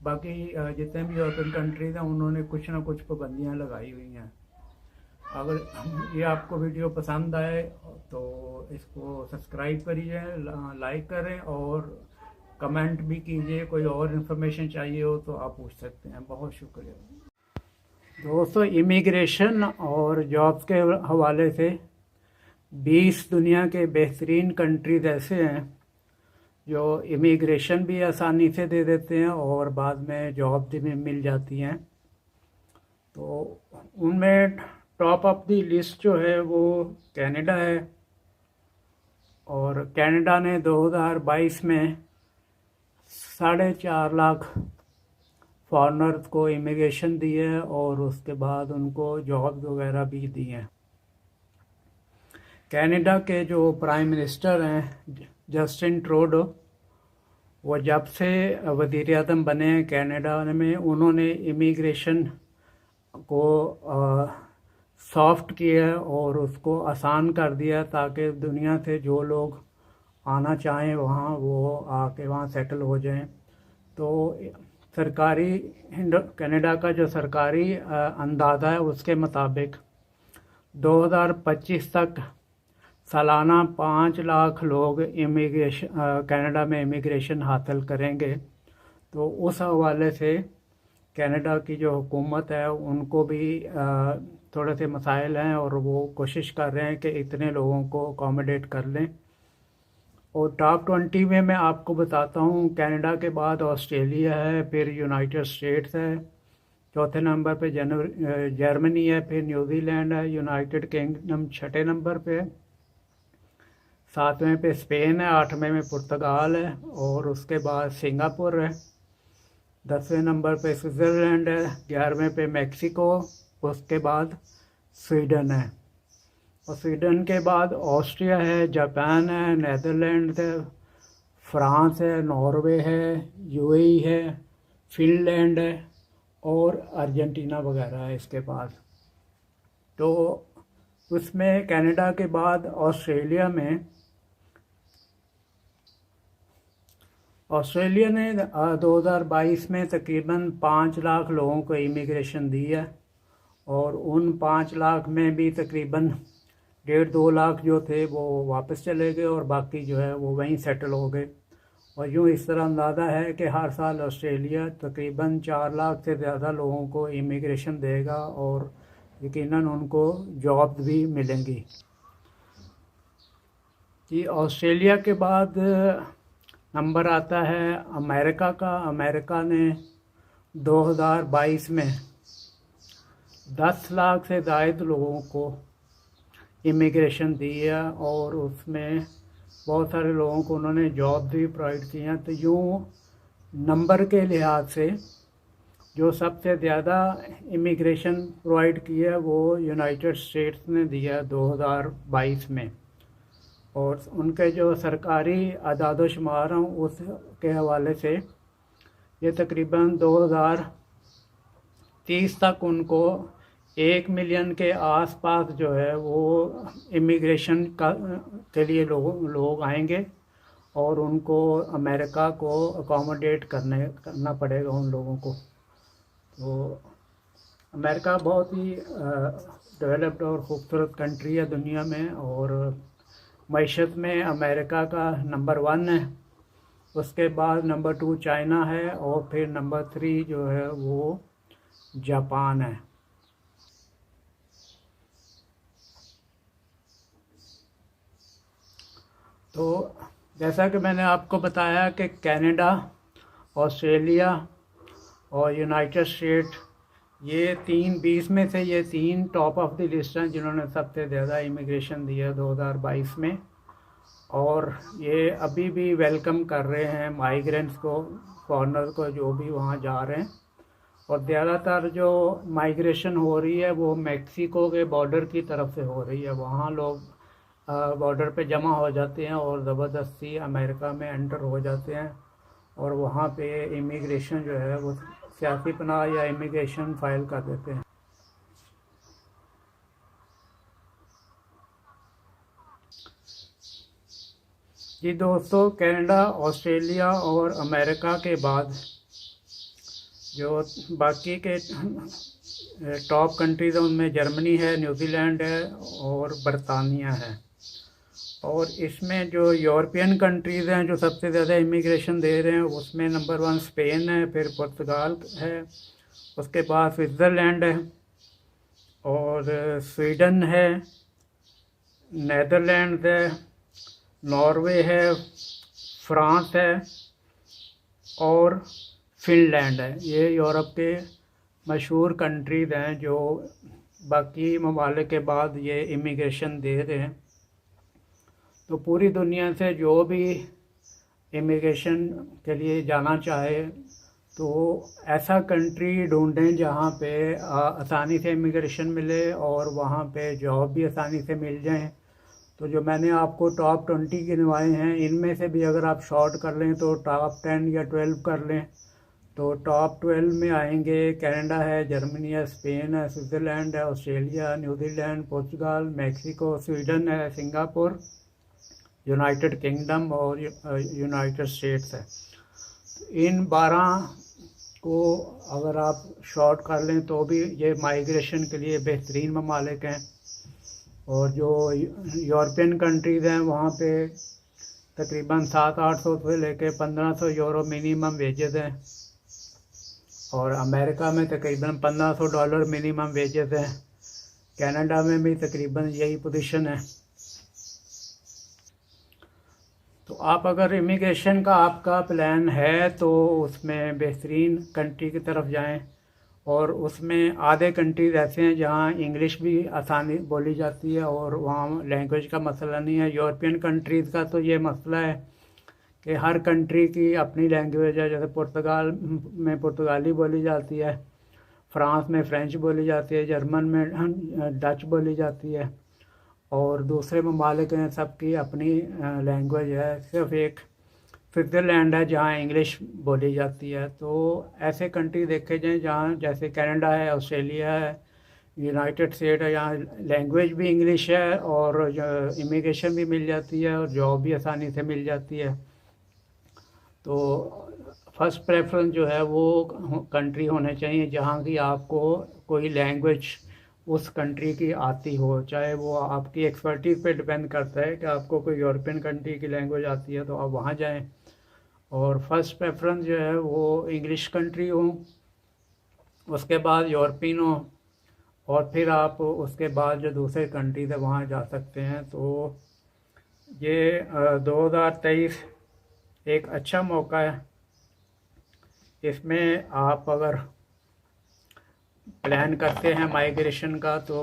बाकी जितने भी यूरोपियन कंट्रीज़ हैं उन्होंने कुछ ना कुछ पाबंदियाँ लगाई हुई हैं। अगर ये आपको वीडियो पसंद आए तो इसको सब्सक्राइब करिए, लाइक करें और कमेंट भी कीजिए। कोई और इन्फॉर्मेशन चाहिए हो तो आप पूछ सकते हैं। बहुत शुक्रिया दोस्तों। इमिग्रेशन और जॉब्स के हवाले से 20 दुनिया के बेहतरीन कंट्रीज़ ऐसे हैं जो इमिग्रेशन भी आसानी से दे देते हैं और बाद में जॉब भी मिल जाती हैं। तो उनमें टॉप ऑफ दी लिस्ट जो है वो कनाडा है, और कनाडा ने 2022 में 4.5 लाख फॉरेनर्स को इमिग्रेशन दी है और उसके बाद उनको जॉब वगैरह भी दी हैं। कनाडा के जो प्राइम मिनिस्टर हैं जस्टिन ट्रूडो, वो जब से वज़ीर आज़म बने हैं कनाडा में, उन्होंने इमिग्रेशन को सॉफ्ट किया और उसको आसान कर दिया ताकि दुनिया से जो लोग आना चाहें वहाँ वो आके वहाँ सेटल हो जाएं। तो सरकारी कनाडा का जो सरकारी अंदाज़ा है उसके मुताबिक 2025 तक सालाना 5 लाख लोग कनाडा में इमिग्रेशन हासिल करेंगे। तो उस हवाले से कनाडा की जो हुकूमत है उनको भी थोड़े से मसाइल हैं और वो कोशिश कर रहे हैं कि इतने लोगों को अकोमोडेट कर लें। और टॉप 20 में मैं आपको बताता हूँ, कनाडा के बाद ऑस्ट्रेलिया है, फिर यूनाइटेड स्टेट्स है, चौथे नंबर पे जर्मनी है, फिर न्यूजीलैंड है, यूनाइटेड किंगडम छठे नंबर पे, 7वें पे स्पेन है, 8वें में पुर्तगाल है और उसके बाद सिंगापुर है, 10वें नंबर पे स्विट्ज़रलैंड है, 11वें पे मैक्सिको, उसके बाद स्वीडन है, और स्वीडन के बाद ऑस्ट्रिया है, जापान है, नीदरलैंड है, फ्रांस है, नॉर्वे है, यूएई है, फिनलैंड है और अर्जेंटीना वगैरह है इसके पास। तो उसमें कनाडा के बाद ऑस्ट्रेलिया ने 2022 में तकरीबन 5 लाख लोगों को इमिग्रेशन दी है, और उन 5 लाख में भी तकरीबन 1.5-2 लाख जो थे वो वापस चले गए और बाकी जो है वो वहीं सेटल हो गए। और यूँ इस तरह अंदाज़ा है कि हर साल ऑस्ट्रेलिया तकरीबन 4 लाख से ज़्यादा लोगों को इमिग्रेशन देगा और यकीनन उनको जॉब भी मिलेंगी। कि ऑस्ट्रेलिया के बाद नंबर आता है अमेरिका का। अमेरिका ने 2022 में 10 लाख से ज़ायद लोगों को इमिग्रेशन दी है और उसमें बहुत सारे लोगों को उन्होंने जॉब भी प्रोवाइड की हैं। तो यूँ नंबर के लिहाज से जो सबसे ज़्यादा इमिग्रेशन प्रोवाइड की है वो यूनाइटेड स्टेट्स ने दिया है 2022 में, और उनके जो सरकारी आदाद-ओ-शुमार हैं उसके हवाले से ये तकरीबन 2030 तक उनको 1 मिलियन के आसपास जो है वो इमिग्रेशन के लिए लोग आएंगे और उनको अमेरिका को अकोमोडेट करना पड़ेगा उन लोगों को। तो अमेरिका बहुत ही डेवलप्ड और ख़ूबसूरत कंट्री है दुनिया में, और मईशत में अमेरिका का नंबर 1 है, उसके बाद नंबर 2 चाइना है और फिर नंबर 3 जो है वो जापान है। तो जैसा कि मैंने आपको बताया कि कनाडा, ऑस्ट्रेलिया और यूनाइटेड स्टेट ये 20 में से ये 3 टॉप ऑफ द लिस्ट हैं जिन्होंने सबसे ज़्यादा इमिग्रेशन दिया 2022 में, और ये अभी भी वेलकम कर रहे हैं माइग्रेंट्स को, फॉरेनर को जो भी वहाँ जा रहे हैं। और ज़्यादातर जो माइग्रेशन हो रही है वो मैक्सिको के बॉर्डर की तरफ से हो रही है। वहाँ लोग बॉर्डर पे जमा हो जाते हैं और ज़बरदस्ती अमेरिका में एंटर हो जाते हैं, और वहाँ पे इमिग्रेशन जो है वो सियासी पनाह या इमिग्रेशन फाइल कर देते हैं। जी दोस्तों, कनाडा, ऑस्ट्रेलिया और अमेरिका के बाद जो बाकी के टॉप कंट्रीज़ हैं उनमें जर्मनी है, न्यूजीलैंड है और बरतानिया है। और इसमें जो यूरोपियन कंट्रीज़ हैं जो सबसे ज़्यादा इमिग्रेशन दे रहे हैं उसमें नंबर 1 स्पेन है, फिर पुर्तगाल है, उसके बाद स्विट्ज़रलैंड है और स्वीडन है, नेदरलैंड है, नॉर्वे है, फ्रांस है और फिनलैंड है। ये यूरोप के मशहूर कंट्रीज़ हैं जो बाकी ममालिक के बाद ये इमिग्रेशन दे रहे हैं। तो पूरी दुनिया से जो भी इमिग्रेशन के लिए जाना चाहे तो ऐसा कंट्री ढूंढें जहाँ पे आसानी से इमिग्रेशन मिले और वहाँ पे जॉब भी आसानी से मिल जाए। तो जो मैंने आपको टॉप 20 गिनवाए हैं इनमें से भी अगर आप शॉर्ट कर लें तो टॉप 10 या 12 कर लें तो टॉप 12 में आएंगे कनाडा है, जर्मनी है, स्पेन है, स्विट्ज़रलैंड है, ऑस्ट्रेलिया, न्यूजीलैंड, पुर्तगाल, मैक्सिको, स्वीडन है, सिंगापुर, यूनाइटेड किंगडम और यूनाइटेड स्टेट्स है। इन 12 को अगर आप शॉर्ट कर लें तो भी ये माइग्रेशन के लिए बेहतरीन ममालिक हैं। और जो यूरोपियन कंट्रीज़ हैं वहाँ पे तकरीबन 700-800 से लेके 1500 यूरो मिनिमम वेजेस हैं, और अमेरिका में तकरीबन $1500 मिनिमम वेजेस हैं। कनाडा में भी तकरीबन यही पोजीशन है। तो आप अगर इमिग्रेशन का आपका प्लान है तो उसमें बेहतरीन कंट्री की तरफ जाएं, और उसमें आधे कंट्रीज ऐसे हैं जहां इंग्लिश भी आसानी बोली जाती है और वहाँ लैंग्वेज का मसला नहीं है। यूरोपियन कंट्रीज़ का तो ये मसला है कि हर कंट्री की अपनी लैंग्वेज है। जैसे पुर्तगाल में पुर्तगाली बोली जाती है, फ्रांस में फ़्रेंच बोली जाती है, जर्मन में डच बोली जाती है, और दूसरे ममालिक हैं सबकी अपनी लैंग्वेज है। सिर्फ एक स्विट्ज़रलैंड है जहाँ इंग्लिश बोली जाती है। तो ऐसे कंट्री देखे जाएँ जहाँ जैसे कनाडा है, ऑस्ट्रेलिया है, यूनाइटेड स्टेट है, यहाँ लैंग्वेज भी इंग्लिश है और इमिग्रेशन भी मिल जाती है और जॉब भी आसानी से मिल जाती है। तो फर्स्ट प्रेफरेंस जो है वो कंट्री होने चाहिए जहाँ की आपको कोई लैंग्वेज उस कंट्री की आती हो, चाहे वो आपकी एक्सपर्टीज़ पे डिपेंड करता है कि आपको कोई यूरोपियन कंट्री की लैंग्वेज आती है तो आप वहाँ जाएं। और फर्स्ट प्रेफरेंस जो है वो इंग्लिश कंट्री हो, उसके बाद यूरोपियन हो, और फिर आप उसके बाद जो दूसरे कंट्रीज है वहाँ जा सकते हैं। तो ये 2023 एक अच्छा मौका है। इसमें आप अगर प्लान करते हैं माइग्रेशन का तो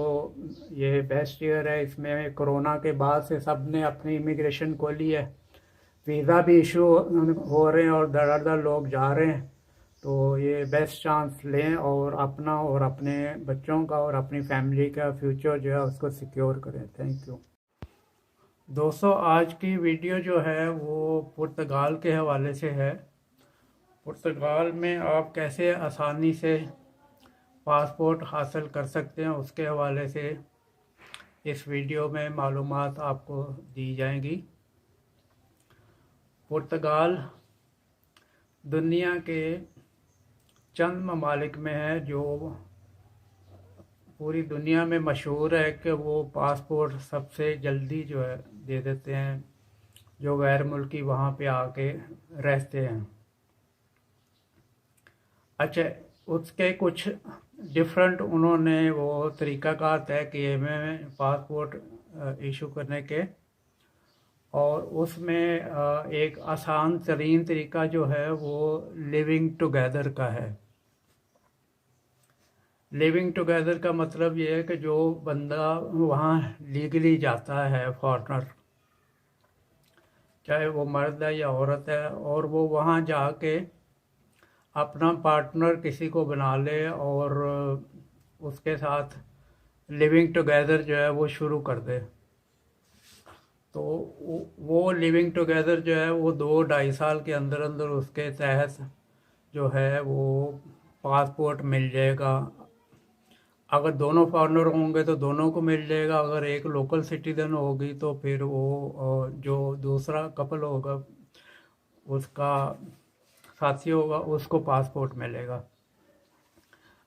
ये बेस्ट ईयर है। इसमें कोरोना के बाद से सब ने अपनी इमिग्रेशन खोली है, वीज़ा भी इशू हो रहे हैं और दर लोग जा रहे हैं। तो ये बेस्ट चांस लें और अपना और अपने बच्चों का और अपनी फैमिली का फ्यूचर जो है उसको सिक्योर करें। थैंक यू दोस्तों। आज की वीडियो जो है वो पुर्तगाल के हवाले से है। पुर्तगाल में आप कैसे आसानी से पासपोर्ट हासिल कर सकते हैं उसके हवाले से इस वीडियो में मालूमात आपको दी जाएंगी। पुर्तगाल दुनिया के चंद ममालिक में है जो पूरी दुनिया में मशहूर है कि वो पासपोर्ट सबसे जल्दी जो है दे देते हैं जो गैर मुल्की वहाँ पे आके रहते हैं। अच्छा, उसके कुछ डिफरेंट उन्होंने वो तरीक़ाकार तय किए हुए हैं पासपोर्ट इशू करने के, और उसमें एक आसान तरीन तरीका जो है वो लिविंग टुगेदर का है। लिविंग टुगेदर का मतलब ये है कि जो बंदा वहाँ लीगली जाता है, फॉरेनर, चाहे वो मर्द है या औरत है, और वो वहाँ जाके अपना पार्टनर किसी को बना ले और उसके साथ लिविंग टुगेदर जो है वो शुरू कर दे। तो वो लिविंग टुगेदर जो है वो 2-2.5 साल के अंदर अंदर उसके तहत जो है वो पासपोर्ट मिल जाएगा। अगर दोनों फॉरेनर होंगे तो दोनों को मिल जाएगा, अगर एक लोकल सिटीजन होगी तो फिर वो जो दूसरा कपल होगा उसका साथी होगा उसको पासपोर्ट मिलेगा।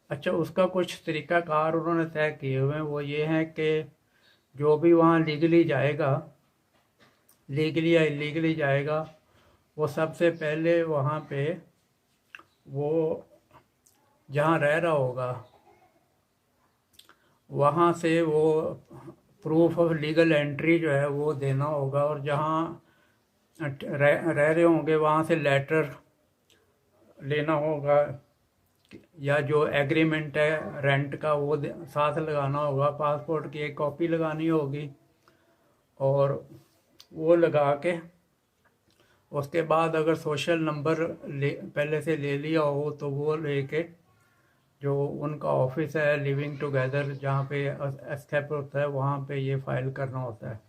अच्छा, उसका कुछ तरीक़ाकार उन्होंने तय किए हुए हैं। वो ये हैं कि जो भी वहाँ लीगली जाएगा, लीगली या इलीगली जाएगा, वो सबसे पहले वहाँ पे वो जहाँ रह रहा होगा वहाँ से वो प्रूफ ऑफ लीगल एंट्री जो है वो देना होगा, और जहाँ रह रहे होंगे वहाँ से लेटर लेना होगा, या जो एग्रीमेंट है रेंट का वो साथ लगाना होगा। पासपोर्ट की एक कॉपी लगानी होगी, और वो लगा के उसके बाद अगर सोशल नंबर पहले से ले लिया हो तो वो लेके जो उनका ऑफिस है लिविंग टुगेदर जहाँ पे एस्केप होता है वहाँ पे ये फाइल करना होता है।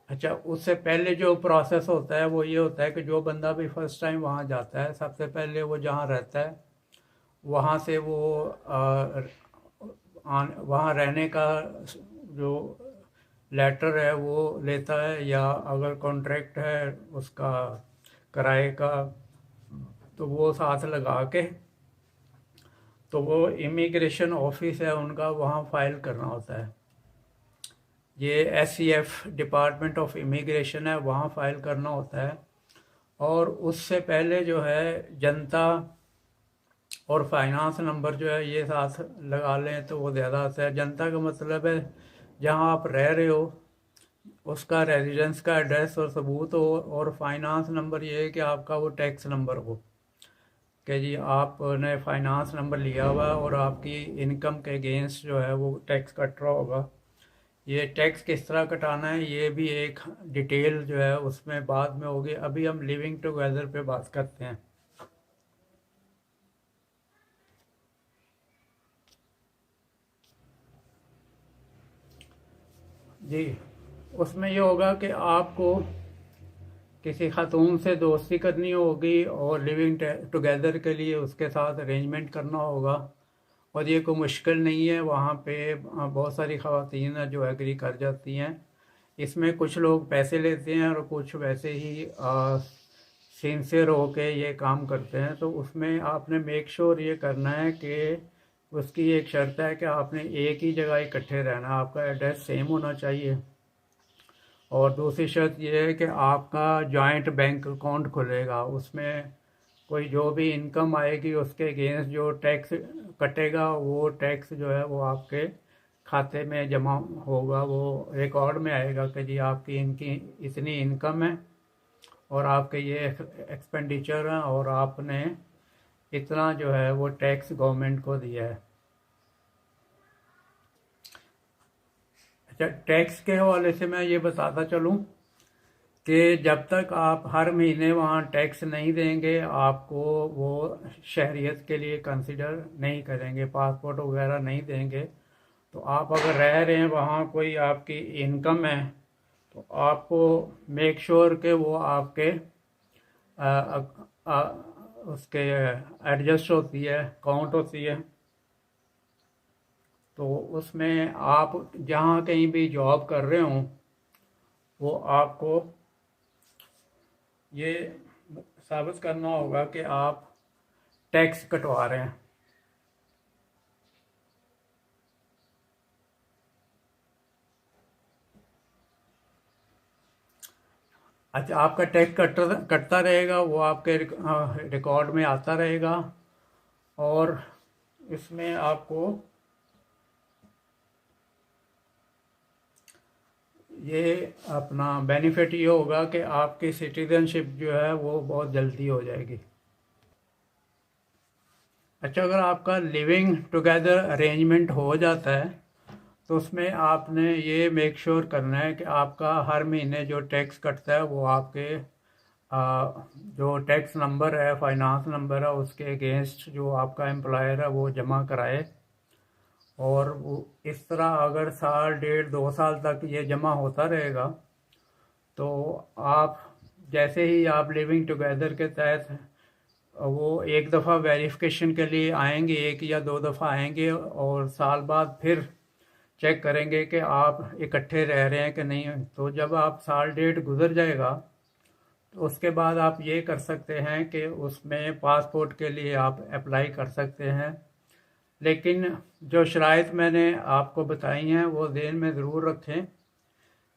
अच्छा, उससे पहले जो प्रोसेस होता है वो ये होता है कि जो बंदा भी फर्स्ट टाइम वहाँ जाता है सबसे पहले वो जहाँ रहता है वहाँ से वो वहाँ रहने का जो लेटर है वो लेता है, या अगर कॉन्ट्रैक्ट है उसका किराए का तो वो साथ लगा के तो वो इमिग्रेशन ऑफिस है उनका वहाँ फाइल करना होता है। ये SCF डिपार्टमेंट ऑफ इमिग्रेशन है, वहाँ फाइल करना होता है। और उससे पहले जो है जनता और फाइनेंस नंबर जो है ये साथ लगा लें तो वो ज़्यादा आता है। जनता का मतलब है जहाँ आप रह रहे हो उसका रेजिडेंस का एड्रेस और सबूत हो, और फाइनेंस नंबर ये है कि आपका वो टैक्स नंबर हो कि जी आपने फाइनेंस नंबर लिया हुआ है और आपकी इनकम के अगेंस्ट जो है वो टैक्स कट रहा होगा। ये टैक्स किस तरह कटाना है ये भी एक डिटेल जो है उसमें बाद में होगी। अभी हम लिविंग टुगेदर पे बात करते हैं। जी, उसमें ये होगा कि आपको किसी खातून से दोस्ती करनी होगी और लिविंग टुगेदर के लिए उसके साथ अरेंजमेंट करना होगा। और ये कोई मुश्किल नहीं है, वहाँ पे बहुत सारी ख़वातीन हैं जो एग्री कर जाती हैं। इसमें कुछ लोग पैसे लेते हैं और कुछ वैसे ही सिंसियर होके ये काम करते हैं। तो उसमें आपने मेक श्योर ये करना है कि उसकी एक शर्त है कि आपने एक ही जगह इकट्ठे रहना, आपका एड्रेस सेम होना चाहिए। और दूसरी शर्त ये है कि आपका जॉइंट बैंक अकाउंट खुलेगा, उसमें कोई जो भी इनकम आएगी उसके अगेंस्ट जो टैक्स कटेगा वो टैक्स जो है वो आपके खाते में जमा होगा, वो रिकॉर्ड में आएगा कि जी आपकी इनकी इतनी इनकम है और आपके ये एक्सपेंडिचर हैं और आपने इतना जो है वो टैक्स गवर्नमेंट को दिया है। अच्छा, टैक्स के हवाले से मैं ये बताता चलूँ कि जब तक आप हर महीने वहाँ टैक्स नहीं देंगे आपको वो शहरियत के लिए कंसिडर नहीं करेंगे, पासपोर्ट वगैरह नहीं देंगे। तो आप अगर रह रहे हैं वहाँ, कोई आपकी इनकम है, तो आपको मेक श्योर के वो आपके आ, आ, आ, उसके एडजस्ट होती है, काउंट होती है। तो उसमें आप जहाँ कहीं भी जॉब कर रहे हों वो आपको ये साबित करना होगा कि आप टैक्स कटवा रहे हैं। अच्छा, आपका टैक्स कटता रहेगा, वो आपके रिकॉर्ड में आता रहेगा। और इसमें आपको ये अपना बेनिफिट ये होगा कि आपकी सिटीजनशिप जो है वो बहुत जल्दी हो जाएगी। अच्छा, अगर आपका लिविंग टुगेदर अरेंजमेंट हो जाता है तो उसमें आपने ये मेक श्योर करना है कि आपका हर महीने जो टैक्स कटता है वो आपके जो टैक्स नंबर है, फाइनेंस नंबर है, उसके अगेंस्ट जो आपका एम्प्लॉयर है वो जमा कराए। और वो इस तरह अगर साल डेढ़ 2 साल तक ये जमा होता रहेगा तो आप जैसे ही आप लिविंग टुगेदर के तहत वो एक दफ़ा वेरिफिकेशन के लिए आएंगे, एक या 2 दफ़ा आएंगे और साल बाद फिर चेक करेंगे कि आप इकट्ठे रह रहे हैं कि नहीं। तो जब आप साल डेढ़ गुजर जाएगा तो उसके बाद आप ये कर सकते हैं कि उसमें पासपोर्ट के लिए आप अप्लाई कर सकते हैं। लेकिन जो शराइत मैंने आपको बताई हैं वो ध्यान में ज़रूर रखें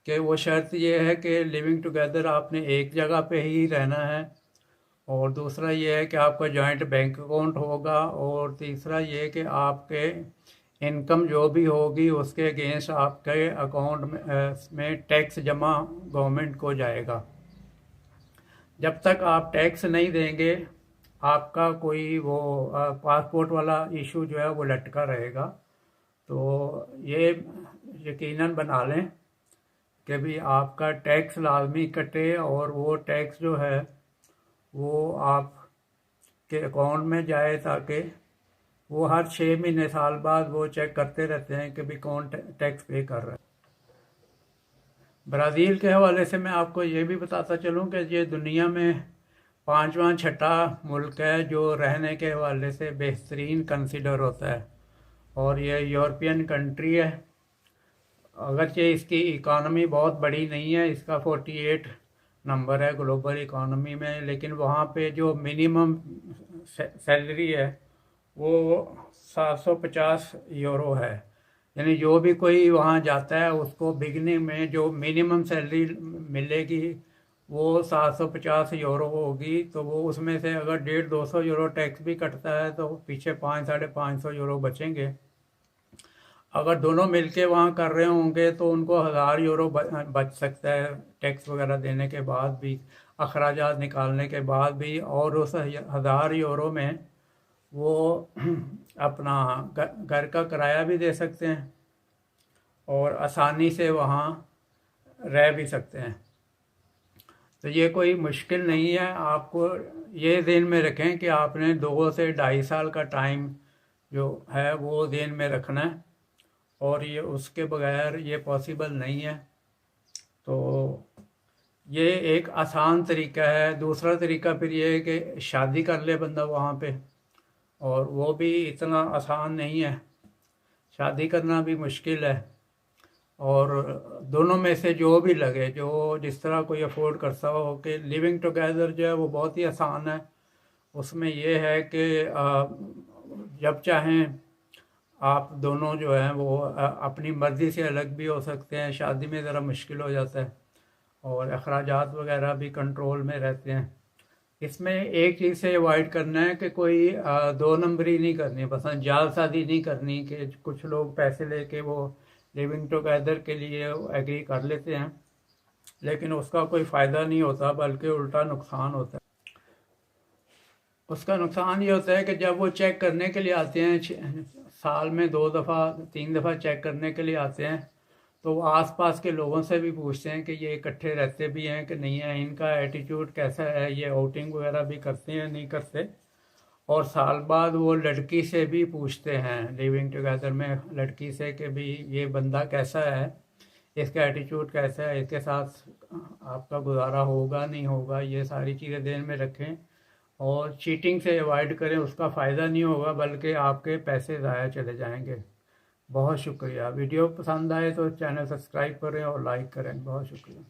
कि वो शर्त ये है कि लिविंग टुगेदर आपने एक जगह पे ही रहना है, और दूसरा ये है कि आपका जॉइंट बैंक अकाउंट होगा, और तीसरा ये है कि आपके इनकम जो भी होगी उसके अगेंस्ट आपके अकाउंट में टैक्स जमा गवर्नमेंट को जाएगा। जब तक आप टैक्स नहीं देंगे आपका कोई वो पासपोर्ट वाला इशू जो है वो लटका रहेगा। तो ये यकीनन बना लें कि भी आपका टैक्स लाजमी कटे और वो टैक्स जो है वो आपके अकाउंट में जाए, ताकि वो हर 6 महीने साल बाद वो चेक करते रहते हैं कि भी कौन टैक्स पे कर रहा है। ब्राज़ील के हवाले से मैं आपको ये भी बताता चलूँ कि ये दुनिया में 5वां छठा मुल्क है जो रहने के हवाले से बेहतरीन कंसिडर होता है, और ये यूरोपियन कंट्री है। अगरचे इसकी इकानमी बहुत बड़ी नहीं है, इसका 48 नंबर है ग्लोबल इकानमी में, लेकिन वहाँ पे जो मिनिमम सैलरी है वो 750 यूरो है। यानी जो भी कोई वहाँ जाता है उसको बिगनिंग में जो मिनिमम सैलरी मिलेगी वो 750 यूरो होगी। तो वो उसमें से अगर 150-200 यूरो टैक्स भी कटता है तो पीछे 500-550 यूरो बचेंगे। अगर दोनों मिलके वहाँ कर रहे होंगे तो उनको 1000 यूरो बच सकता है टैक्स वगैरह देने के बाद भी, अखराजात निकालने के बाद भी। और उस 1000 यूरो में वो अपना घर का किराया भी दे सकते हैं और आसानी से वहाँ रह भी सकते हैं। तो ये कोई मुश्किल नहीं है। आपको ये ध्यान में रखें कि आपने 2 से 2.5 साल का टाइम जो है वो ध्यान में रखना है, और ये उसके बगैर ये पॉसिबल नहीं है। तो ये एक आसान तरीका है। दूसरा तरीका फिर ये है कि शादी कर ले बंदा वहाँ पे, और वो भी इतना आसान नहीं है, शादी करना भी मुश्किल है। और दोनों में से जो भी लगे, जो जिस तरह कोई अफोर्ड करता हो, कि लिविंग टुगेदर जो है वो बहुत ही आसान है। उसमें ये है कि जब चाहें आप दोनों जो हैं वो अपनी मर्ज़ी से अलग भी हो सकते हैं। शादी में ज़रा मुश्किल हो जाता है, और अखराजात वगैरह भी कंट्रोल में रहते हैं। इसमें एक चीज़ से अवॉइड करना है कि कोई दो नंबरी नहीं करनी, बस जालसाजी नहीं करनी कि कुछ लोग पैसे लेके वो लिविंग टुगेदर के लिए एग्री कर लेते हैं, लेकिन उसका कोई फ़ायदा नहीं होता, बल्कि उल्टा नुकसान होता है। उसका नुकसान ये होता है कि जब वो चेक करने के लिए आते हैं, साल में 2 दफ़ा 3 दफ़ा चेक करने के लिए आते हैं, तो वो आसपास के लोगों से भी पूछते हैं कि ये इकट्ठे रहते भी हैं कि नहीं है, इनका एटीट्यूड कैसा है, ये आउटिंग वगैरह भी करते हैं नहीं करते। और साल बाद वो लड़की से भी पूछते हैं लिविंग टुगेदर में, लड़की से कि भी ये बंदा कैसा है, इसका एटीट्यूड कैसा है, इसके साथ आपका गुजारा होगा नहीं होगा, ये सारी चीज़ें ध्यान में रखें। और चीटिंग से अवॉइड करें, उसका फ़ायदा नहीं होगा बल्कि आपके पैसे ज़ाया चले जाएंगे। बहुत शुक्रिया। वीडियो पसंद आए तो चैनल सब्सक्राइब करें और लाइक करें। बहुत शुक्रिया।